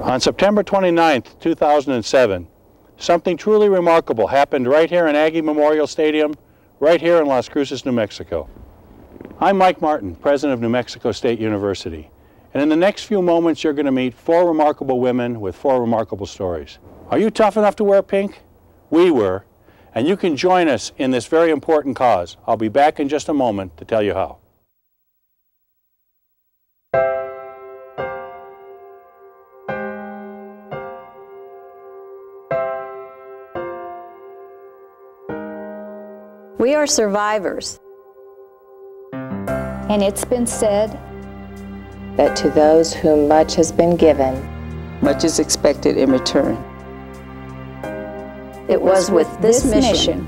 On September 29th, 2007, something truly remarkable happened right here in Aggie Memorial Stadium, right here in Las Cruces, New Mexico. I'm Mike Martin, president of New Mexico State University, and in the next few moments you're going to meet 4 remarkable women with 4 remarkable stories. Are you tough enough to wear pink? We were, and you can join us in this very important cause. I'll be back in just a moment to tell you how. We are survivors. And it's been said that to those whom much has been given, much is expected in return. It was with this mission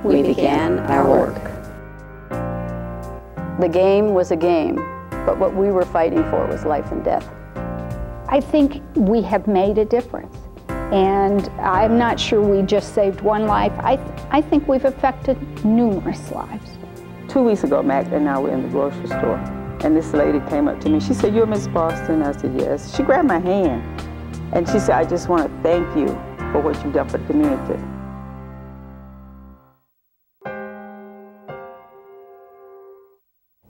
we began our work. The game was a game, but what we were fighting for was life and death. I think we have made a difference. And I'm not sure we just saved one life. I think we've affected numerous lives. 2 weeks ago, Mac and I were in the grocery store, and this lady came up to me. She said, "You're Miss Boston?" I said, "Yes." She grabbed my hand, and she said, "I just want to thank you for what you've done for the community."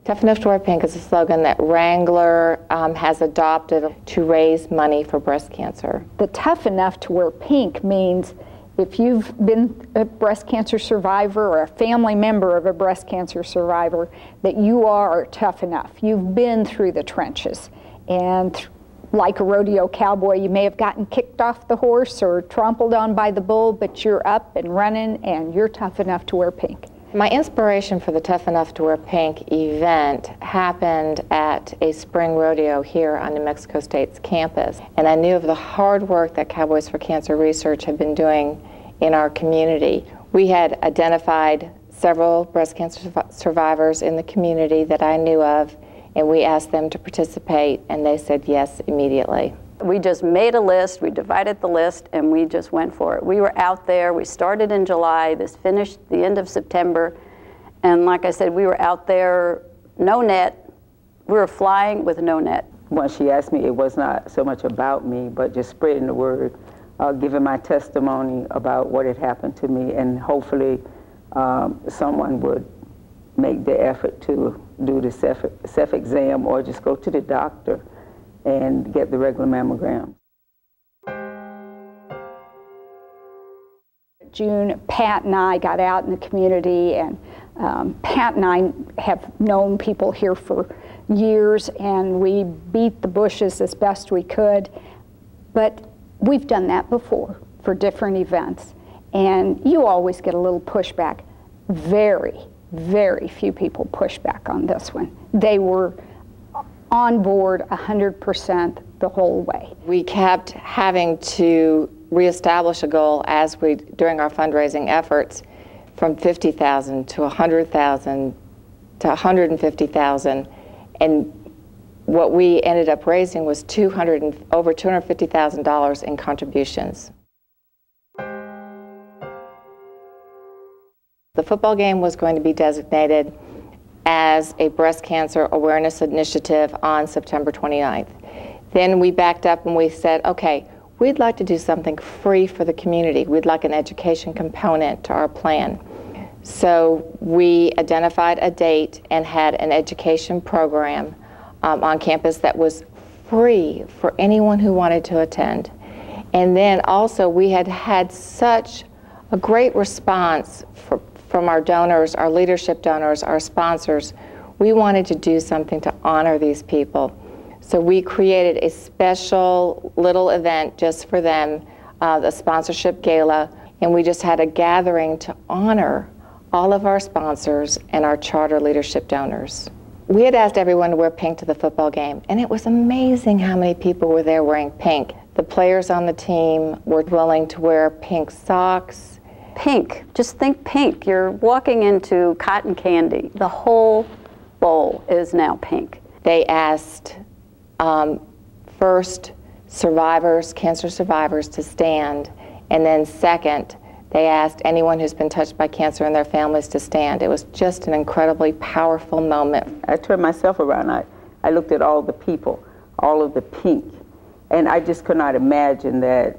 Tough Enough to Wear Pink is a slogan that Wrangler has adopted to raise money for breast cancer. The Tough Enough to Wear Pink means if you've been a breast cancer survivor or a family member of a breast cancer survivor, that you are tough enough. You've been through the trenches. And like a rodeo cowboy, you may have gotten kicked off the horse or trampled on by the bull, but you're up and running and you're tough enough to wear pink. My inspiration for the Tough Enough to Wear Pink event happened at a spring rodeo here on New Mexico State's campus. And I knew of the hard work that Cowboys for Cancer Research had been doing in our community. We had identified several breast cancer survivors in the community that I knew of, and we asked them to participate, and they said yes immediately. We just made a list, we divided the list, and we just went for it. We were out there, we started in July, this finished the end of September, and like I said, we were out there, no net, we were flying with no net. Once she asked me, it was not so much about me, but just spreading the word, giving my testimony about what had happened to me, and hopefully someone would make the effort to do the self-exam or just go to the doctor and get the regular mammogram. June, Pat and I got out in the community, and Pat and I have known people here for years, and we beat the bushes as best we could, but we've done that before for different events, and you always get a little pushback. Very, very few people push back on this one. They were on board 100% the whole way. We kept having to reestablish a goal as we, during our fundraising efforts, from 50,000 to 100,000 to 150,000, and what we ended up raising was over $250,000 in contributions. The football game was going to be designated as a breast cancer awareness initiative on September 29th. Then we backed up and we said, okay, we'd like to do something free for the community. We'd like an education component to our plan. So we identified a date and had an education program on campus that was free for anyone who wanted to attend. And then also we had had such a great response from our donors, our leadership donors, our sponsors. We wanted to do something to honor these people. So we created a special little event just for them, the sponsorship gala, and we just had a gathering to honor all of our sponsors and our charter leadership donors. We had asked everyone to wear pink to the football game, and it was amazing how many people were there wearing pink. The players on the team were willing to wear pink socks. Pink, just think pink. You're walking into cotton candy. The whole bowl is now pink. They asked first survivors, cancer survivors, to stand, and then second, they asked anyone who's been touched by cancer and their families to stand. It was just an incredibly powerful moment. I turned myself around. I looked at all the people, all of the pink, And I just could not imagine that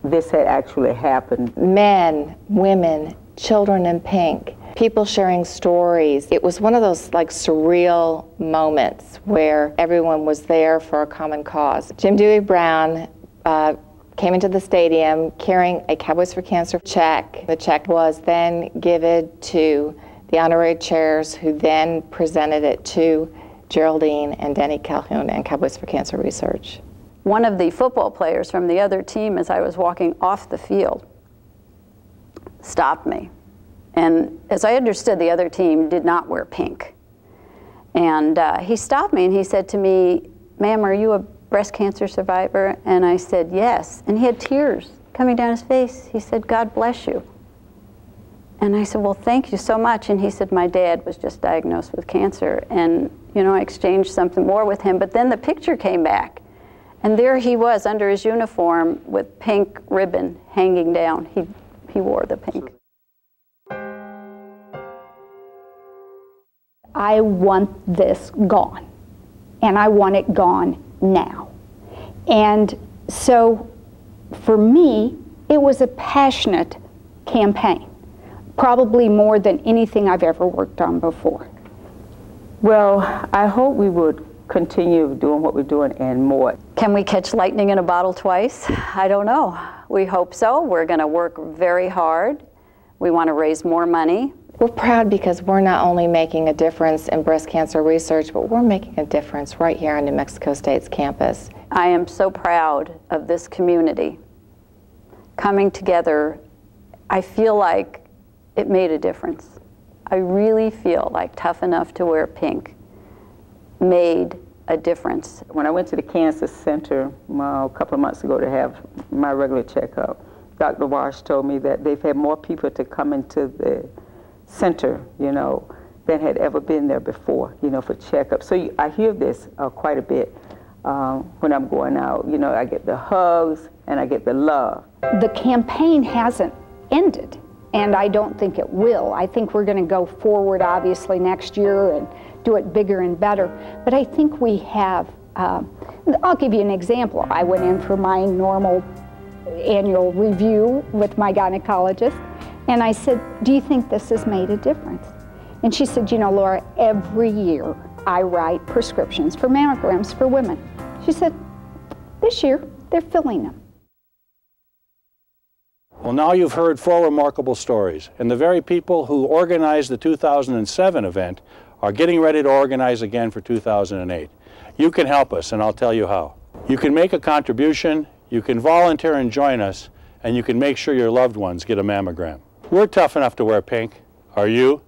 this had actually happened. Men, women, children in pink, people sharing stories. It was one of those like surreal moments where everyone was there for a common cause. Jim Dewey Brown came into the stadium carrying a Cowboys for Cancer check. The check was then given to the honorary chairs, who then presented it to Geraldine and Denny Calhoun and Cowboys for Cancer Research. One of the football players from the other team, as I was walking off the field, stopped me. And as I understood, the other team did not wear pink. And he stopped me and he said to me, "Ma'am, are you a breast cancer survivor?" And I said, "Yes." And he had tears coming down his face. He said, "God bless you." And I said, "Well, thank you so much." And he said, "My dad was just diagnosed with cancer." And, you know, I exchanged something more with him. But then the picture came back. And there he was under his uniform with pink ribbon hanging down. He wore the pink. I want this gone, and I want it gone now. And so for me, it was a passionate campaign, probably more than anything I've ever worked on before. Well, I hope we would continue doing what we're doing and more. Can we catch lightning in a bottle twice? I don't know. We hope so. We're going to work very hard. We want to raise more money. We're proud because we're not only making a difference in breast cancer research, but we're making a difference right here on New Mexico State's campus. I am so proud of this community coming together. I feel like it made a difference. I really feel like Tough Enough to Wear Pink made a difference. When I went to the Cancer Center a couple of months ago to have my regular checkup, Dr. Walsh told me that they've had more people to come into the center, you know, than had ever been there before, you know, for checkups. So I hear this quite a bit when I'm going out. You know, I get the hugs and I get the love. The campaign hasn't ended, and I don't think it will. I think we're going to go forward, obviously, next year and do it bigger and better. But I think we have, I'll give you an example. I went in for my normal annual review with my gynecologist, and I said, "Do you think this has made a difference?" And she said, "You know, Laura, every year I write prescriptions for mammograms for women." She said, "This year they're filling them." Well, now you've heard four remarkable stories, and the very people who organized the 2007 event are getting ready to organize again for 2008. You can help us, and I'll tell you how. You can make a contribution, you can volunteer and join us, and you can make sure your loved ones get a mammogram. We're tough enough to wear pink. Are you?